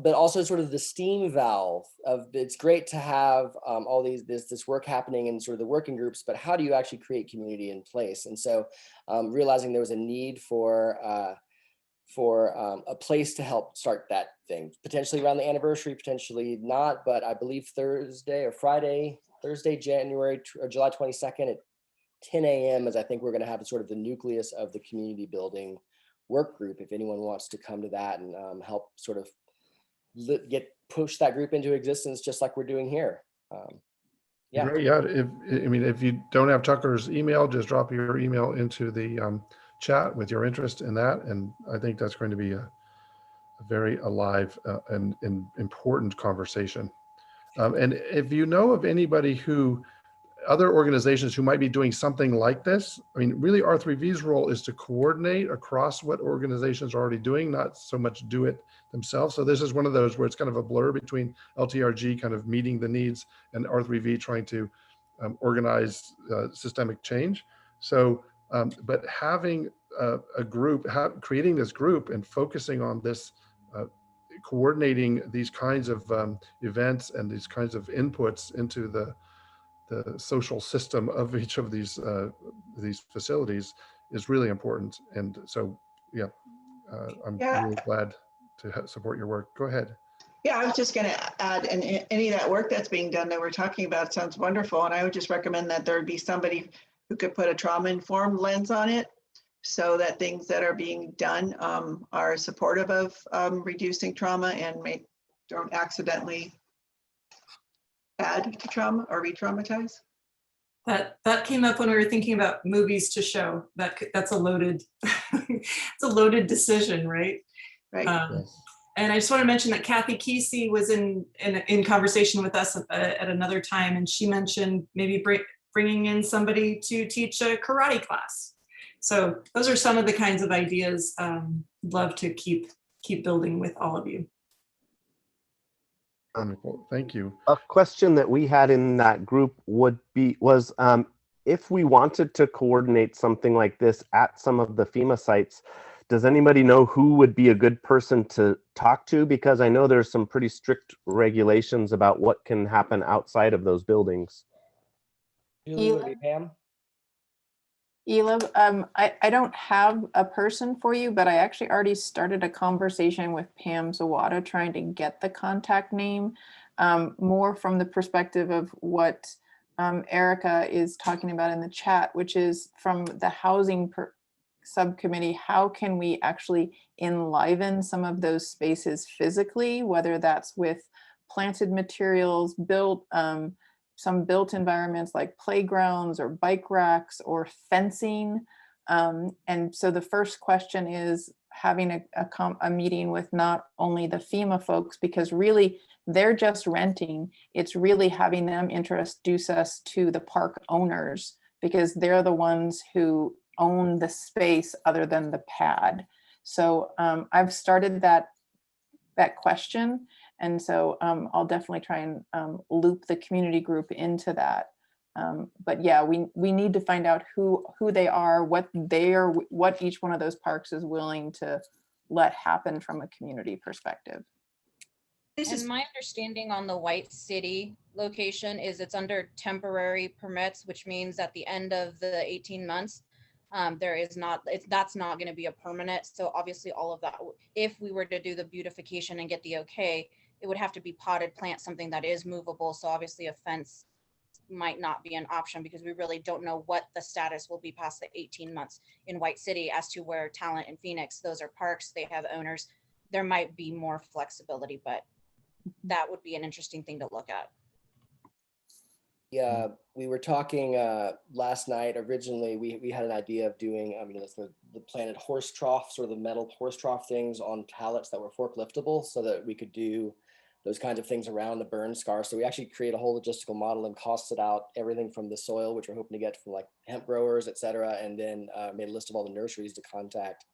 But also sort of the steam valve of, it's great to have all this work happening in sort of the working groups, but how do you actually create community in place? And so realizing there was a need for a place to help start that thing, potentially around the anniversary, potentially not, but I believe Thursday, January or July 22nd at 10 a.m. is I think we're going to have sort of the nucleus of the community building work group. If anyone wants to come to that and help sort of push that group into existence, just like we're doing here. Yeah. Great. Yeah. If you don't have Tucker's email, just drop your email into the chat with your interest in that. And I think that's going to be a very alive and important conversation. And if you know of anybody other organizations who might be doing something like this, really R3V's role is to coordinate across what organizations are already doing, not so much do it themselves. So this is one of those where it's kind of a blur between LTRG kind of meeting the needs and R3V trying to organize systemic change. So, but having a group, creating this group and focusing on this, coordinating these kinds of events and these kinds of inputs into the social system of each of these facilities is really important. And so, yeah, I'm Yeah. really glad to support your work. Go ahead. Yeah, I was just going to add, and any of that work that's being done that we're talking about sounds wonderful. And I would just recommend that there be somebody who could put a trauma-informed lens on it so that things that are being done are supportive of reducing trauma and don't accidentally add to trauma or re-traumatize. That came up when we were thinking about movies to show. That's a loaded, it's a loaded decision, right? Right. Yes. And I just want to mention that Kathy Kesey was in conversation with us at another time, and she mentioned maybe bringing in somebody to teach a karate class. So those are some of the kinds of ideas love to keep building with all of you. Wonderful. Thank you. A question that we had in that group was if we wanted to coordinate something like this at some of the FEMA sites, does anybody know who would be a good person to talk to? Because I know there's some pretty strict regulations about what can happen outside of those buildings. Julie, would it be Pam? Elib, I don't have a person for you, but I actually already started a conversation with Pam Zawada trying to get the contact name, more from the perspective of what Erica is talking about in the chat, which is from the housing subcommittee. How can we actually enliven some of those spaces physically, whether that's with planted materials, some built environments like playgrounds or bike racks or fencing. And so the first question is having a meeting with not only the FEMA folks, because really they're just renting. It's really having them introduce us to the park owners, because they're the ones who own the space other than the pad. So I've started that question. And so I'll definitely try and loop the community group into that. But yeah, we need to find out who they are, what each one of those parks is willing to let happen from a community perspective. And my understanding on the White City location is it's under temporary permits, which means at the end of the 18 months, that's not going to be a permanent. So obviously all of that, if we were to do the beautification and get the okay, it would have to be potted plant, something that is movable. So obviously a fence might not be an option, because we really don't know what the status will be past the 18 months in White City as to where Talent and Phoenix, those are parks, they have owners. There might be more flexibility, but that would be an interesting thing to look at. Yeah, we were talking last night. Originally, we had an idea of doing the planted horse trough, sort of the metal horse trough things on pallets that were forkliftable, so that we could do those kinds of things around the burn scar. So we actually create a whole logistical model and costed out everything from the soil, which we're hoping to get from like hemp growers, et cetera, and then made a list of all the nurseries to contact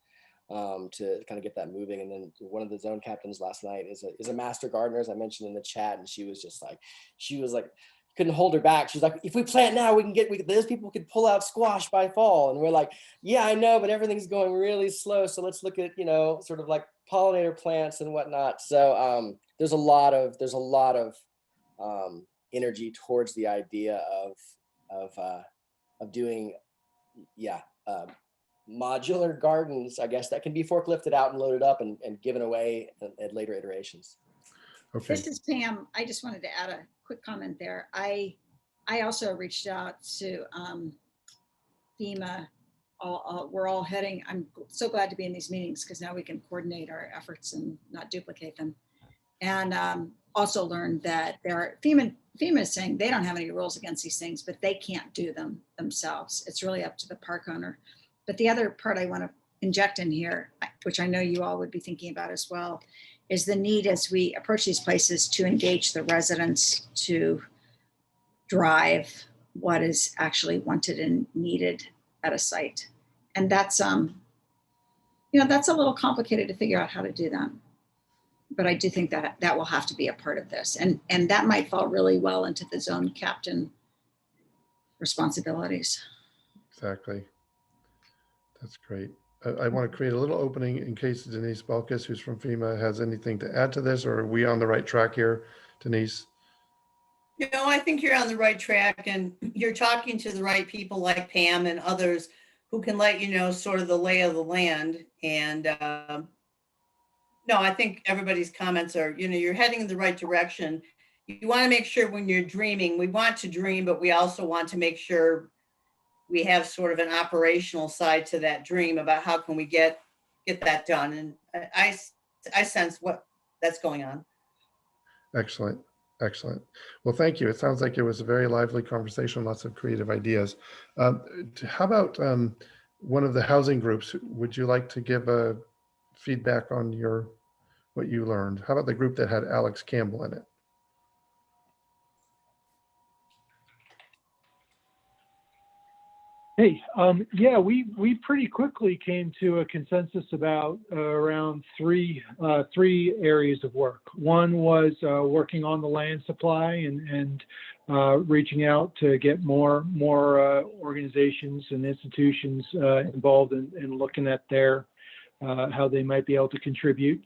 to kind of get that moving. And then one of the zone captains last night is a master gardener, as I mentioned in the chat, and she was like couldn't hold her back. She's like, if we plant now, those people could pull out squash by fall. And we're like, yeah, I know, but everything's going really slow. So let's look at, sort of like pollinator plants and whatnot. So there's a lot of energy towards the idea of doing, modular gardens, I guess, that can be forklifted out and loaded up and given away at later iterations. Okay. This is Pam. I just wanted to add a quick comment there. I also reached out to FEMA. We're all heading. I'm so glad to be in these meetings, because now we can coordinate our efforts and not duplicate them. And also learned that FEMA is saying they don't have any rules against these things, but they can't do them themselves. It's really up to the park owner. But the other part I want to inject in here, which I know you all would be thinking about as well, is the need as we approach these places to engage the residents to drive what is actually wanted and needed at a site. And that's, that's a little complicated to figure out how to do that. But I do think that that will have to be a part of this. And that might fall really well into the zone captain responsibilities. Exactly. That's great. I want to create a little opening in case Denise Belkis, who's from FEMA, has anything to add to this, or are we on the right track here, Denise? I think you're on the right track, and you're talking to the right people like Pam and others who can let you know sort of the lay of the land. And no, I think everybody's comments are, you're heading in the right direction. You want to make sure when you're dreaming, we want to dream, but we also want to make sure we have sort of an operational side to that dream about how can we get that done. And I sense what that's going on. Excellent. Excellent. Well, thank you. It sounds like it was a very lively conversation, lots of creative ideas. How about one of the housing groups? Would you like to give a feedback on what you learned? How about the group that had Alex Campbell in it? Hey, yeah, we pretty quickly came to a consensus about around three areas of work. One was working on the land supply and reaching out to get more organizations and institutions involved in looking at how they might be able to contribute.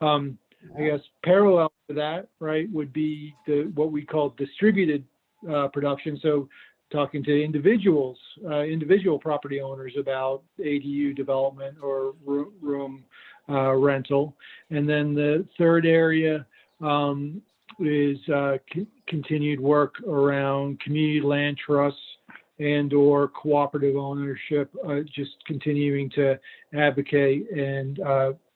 I guess parallel to that, right, would be what we call distributed production. So talking to individual property owners about ADU development or room rental. And then the third area is continued work around community land trusts and or cooperative ownership, just continuing to advocate and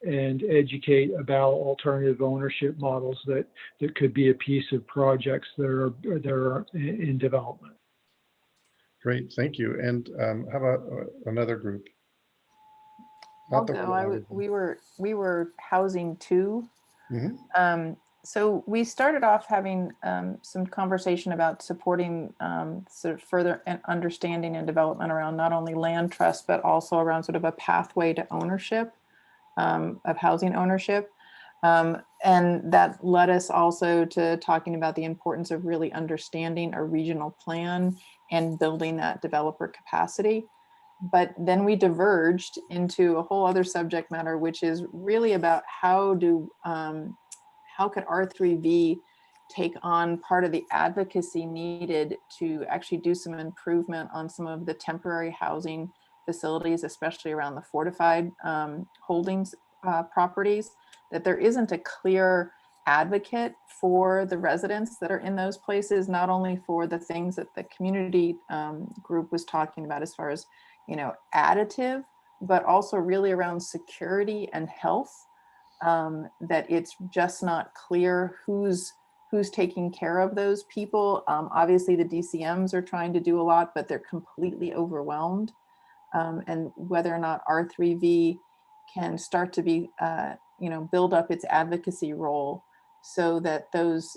educate about alternative ownership models that could be a piece of projects that are in development. Great, thank you. And how about another group? I'll go. We were housing 2. Mm-hmm. So we started off having some conversation about supporting sort of further understanding and development around not only land trust, but also around sort of a pathway to ownership, of housing ownership. And that led us also to talking about the importance of really understanding a regional plan and building that developer capacity. But then we diverged into a whole other subject matter, which is really about how could R3V take on part of the advocacy needed to actually do some improvement on some of the temporary housing facilities, especially around the fortified holdings properties, that there isn't a clear advocate for the residents that are in those places, not only for the things that the community group was talking about as far as, additive, but also really around security and health, that it's just not clear who's taking care of those people. Obviously the DCMs are trying to do a lot, but they're completely overwhelmed. And whether or not R3V can start to be, build up its advocacy role so that those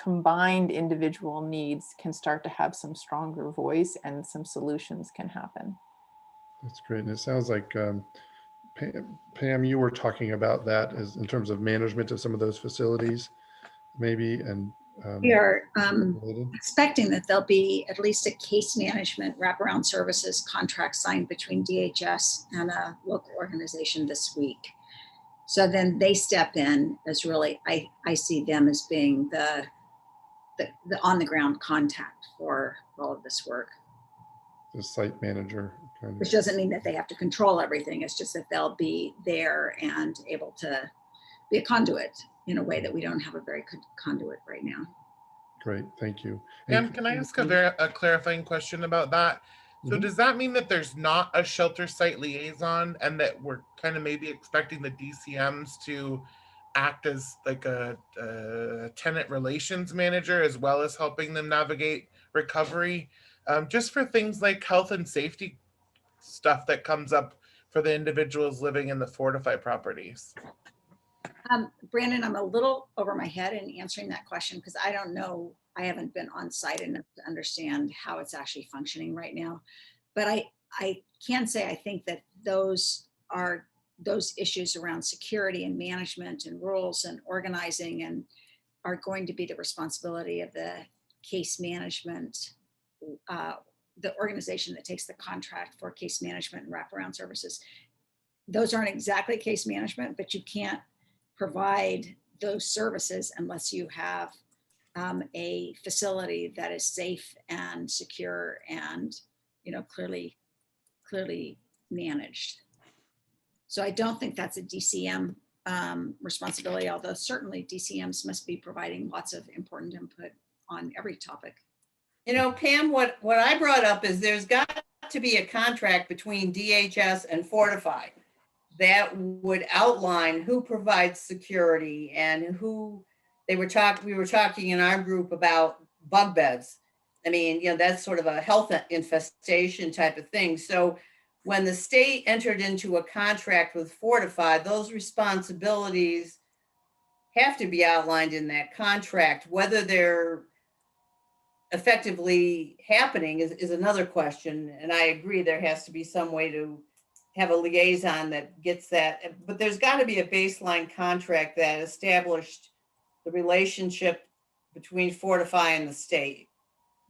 combined individual needs can start to have some stronger voice and some solutions can happen. That's great. And it sounds like, Pam, you were talking about that as in terms of management of some of those facilities, maybe, and we are expecting that there'll be at least a case management wraparound services contract signed between DHS and a local organization this week. So then they step in as really, I see them as being the on the ground contact for all of this work. The site manager. Which doesn't mean that they have to control everything. It's just that they'll be there and able to be a conduit in a way that we don't have a very good conduit right now. Great, thank you. And can I ask a clarifying question about that? So does that mean that there's not a shelter site liaison and that we're kind of maybe expecting the DCMs to act as like a tenant relations manager as well as helping them navigate recovery, just for things like health and safety stuff that comes up for the individuals living in the fortified properties? Brandon, I'm a little over my head in answering that question because I don't know. I haven't been on site enough to understand how it's actually functioning right now. But I can say I think that those issues around security and management and rules and organizing and are going to be the responsibility of the case management, the organization that takes the contract for case management and wraparound services. Those aren't exactly case management, but you can't provide those services unless you have a facility that is safe and secure and clearly clearly managed. So I don't think that's a DCM responsibility, although certainly DCMs must be providing lots of important input on every topic. You know, Pam, what I brought up is there's got to be a contract between DHS and Fortify that would outline who provides security and who we were talking in our group about bug beds. I mean, you know, that's sort of a health infestation type of thing. So when the state entered into a contract with Fortify, those responsibilities have to be outlined in that contract. Whether they're effectively happening is another question. And I agree there has to be some way to have a liaison that gets that, but there's got to be a baseline contract that established the relationship between Fortify and the state.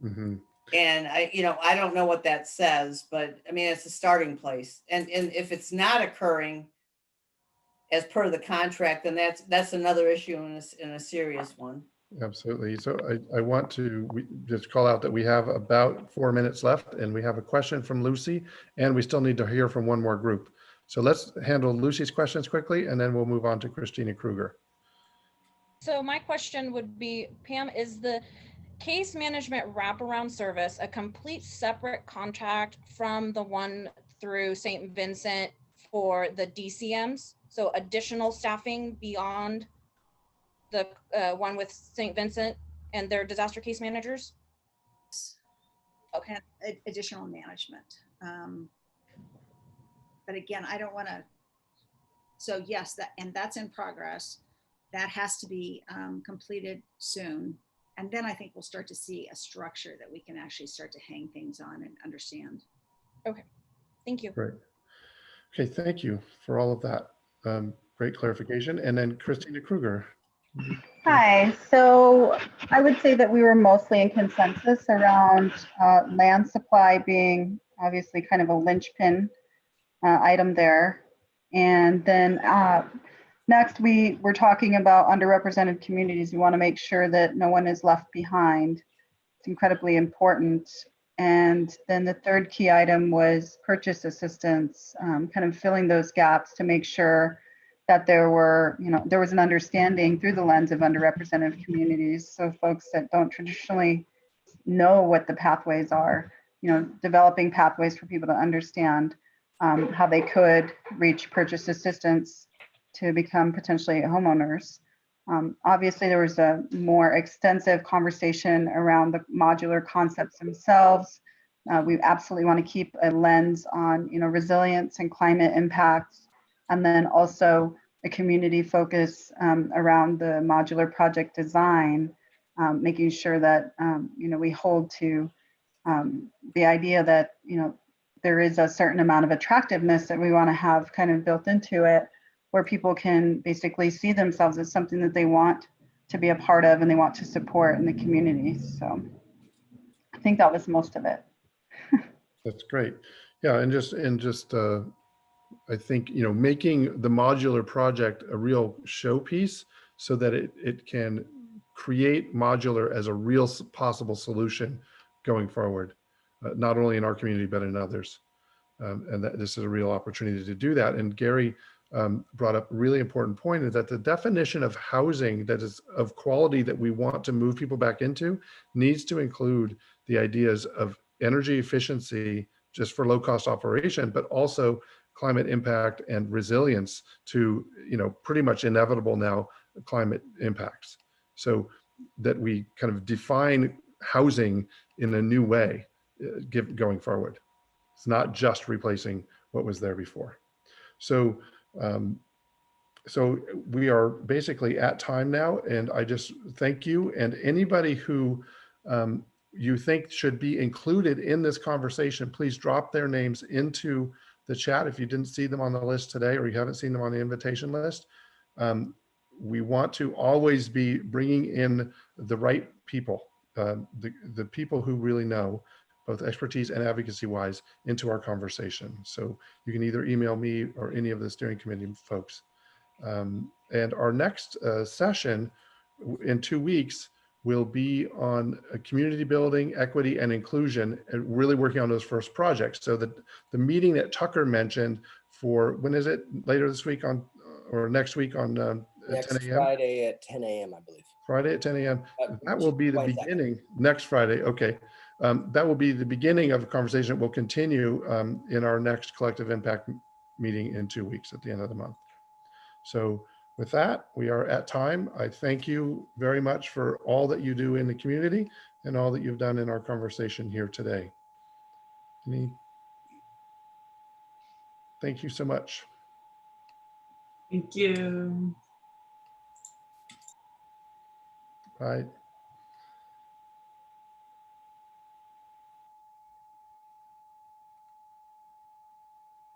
Mm-hmm. And I don't know what that says, but I mean, it's a starting place. And if it's not occurring as per the contract, then that's another issue in a serious one. Absolutely. So I want to just call out that we have about 4 minutes left, and we have a question from Lucy, and we still need to hear from one more group. So let's handle Lucy's questions quickly, and then we'll move on to Christina Kruger. So my question would be, Pam, is the case management wraparound service a complete separate contract from the one through St. Vincent for the DCMs? So additional staffing beyond the one with St. Vincent and their disaster case managers? Okay. And additional management. But again, I don't want to, so yes, that's in progress. That has to be completed soon. And then I think we'll start to see a structure that we can actually start to hang things on and understand. Okay, thank you. Great. Okay, thank you for all of that. Great clarification. And then Christina Kruger. Hi, so I would say that we were mostly in consensus around land supply being obviously kind of a linchpin item there. And then next we were talking about underrepresented communities. We want to make sure that no one is left behind. It's incredibly important. And then the third key item was purchase assistance, kind of filling those gaps to make sure that there was an understanding through the lens of underrepresented communities. So folks that don't traditionally know what the pathways are, developing pathways for people to understand how they could reach purchase assistance to become potentially homeowners. Obviously, there was a more extensive conversation around the modular concepts themselves. We absolutely want to keep a lens on, resilience and climate impacts, and then also a community focus around the modular project design, making sure that we hold to the idea that there is a certain amount of attractiveness that we want to have kind of built into it, where people can basically see themselves as something that they want to be a part of and they want to support in the community. So I think that was most of it. That's great. Yeah, and just I think, making the modular project a real showpiece so that it can create modular as a real possible solution going forward, not only in our community, but in others. And that this is a real opportunity to do that. And Gary brought up a really important point, is that the definition of housing that is of quality that we want to move people back into needs to include the ideas of energy efficiency just for low cost operation, but also climate impact and resilience to, pretty much inevitable now climate impacts. So that we kind of define housing in a new way going forward. It's not just replacing what was there before. So, so we are basically at time now, and I just thank you. And anybody who you think should be included in this conversation, please drop their names into the chat if you didn't see them on the list today or you haven't seen them on the invitation list. We want to always be bringing in the right people, the people who really know, both expertise and advocacy wise, into our conversation. So you can either email me or any of the steering committee folks. And our next session in 2 weeks will be on community building, equity, and inclusion, and really working on those first projects. So that the meeting that Tucker mentioned for, when is it? Later this week on, or next week on Next 10 a.m.? Friday at 10 a.m., I believe. Friday at 10 a.m. That will be the 22nd. beginning, next Friday, okay. That will be the beginning of a conversation that will continue in our next collective impact meeting in 2 weeks at the end of the month. So with that, we are at time. I thank you very much for all that you do in the community and all that you've done in our conversation here today. Thank you so much. Thank you. Bye.